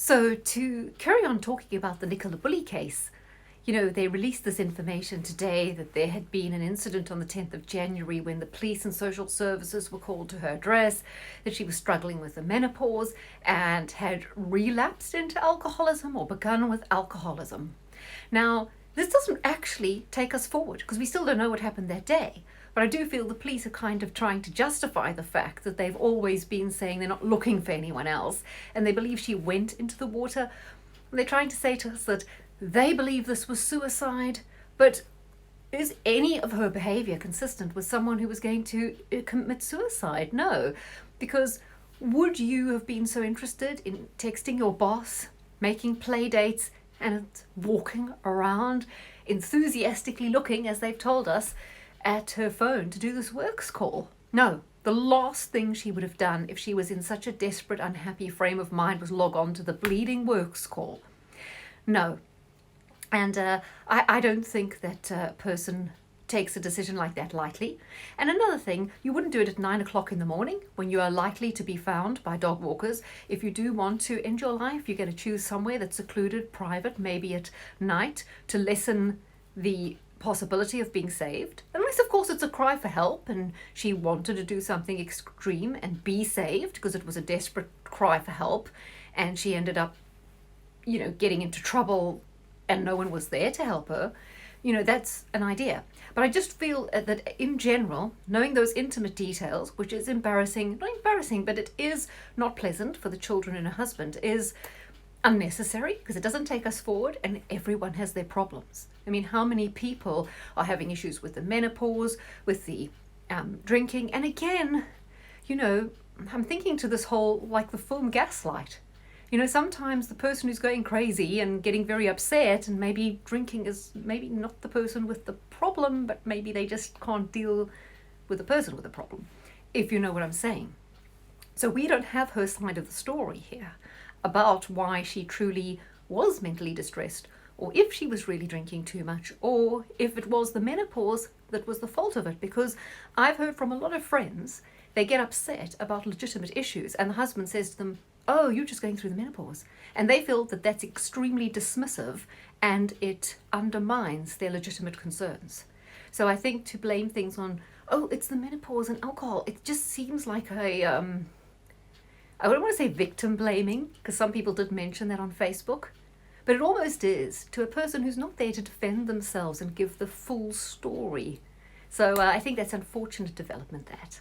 So to carry on talking about the Nicola Bulley case, they released this information today that there had been an incident on the 10th of January when the police and social services were called to her address, that she was struggling with the menopause and had relapsed into alcoholism or begun with alcoholism. Now, this doesn't actually take us forward because we still don't know what happened that day. But I do feel the police are kind of trying to justify the fact that they've always been saying they're not looking for anyone else, and they believe she went into the water. And they're trying to say to us that they believe this was suicide, but is any of her behavior consistent with someone who was going to commit suicide? No, because would you have been so interested in texting your boss, making play dates, and walking around enthusiastically looking, as they've told us, at her phone to do this works call? No. The last thing she would have done if she was in such a desperate, unhappy frame of mind was log on to the bleeding works call. No. And I don't think that person takes a decision like that lightly. And another thing, you wouldn't do it at 9 o'clock in the morning when you are likely to be found by dog walkers. If you do want to end your life, you're going to choose somewhere that's secluded, private, maybe at night, to lessen the possibility of being saved. Unless, of course, it's a cry for help and she wanted to do something extreme and be saved because it was a desperate cry for help and she ended up, getting into trouble and no one was there to help her. That's an idea. But I just feel that in general, knowing those intimate details, which is embarrassing, not embarrassing, but it is not pleasant for the children and her husband, is unnecessary because it doesn't take us forward, and everyone has their problems. I mean, how many people are having issues with the menopause, with the drinking? And again, I'm thinking to this whole, like the film Gaslight. Sometimes the person who's going crazy and getting very upset and maybe drinking is maybe not the person with the problem, but maybe they just can't deal with the person with the problem, if you know what I'm saying. So we don't have her side of the story here about why she truly was mentally distressed, or if she was really drinking too much, or if it was the menopause that was the fault of it. Because I've heard from a lot of friends, they get upset about legitimate issues and the husband says to them, "Oh, you're just going through the menopause." And they feel that that's extremely dismissive and it undermines their legitimate concerns. So I think to blame things on, oh, it's the menopause and alcohol, it just seems like I don't want to say victim blaming, because some people did mention that on Facebook, but it almost is to a person who's not there to defend themselves and give the full story. So I think that's unfortunate development, that.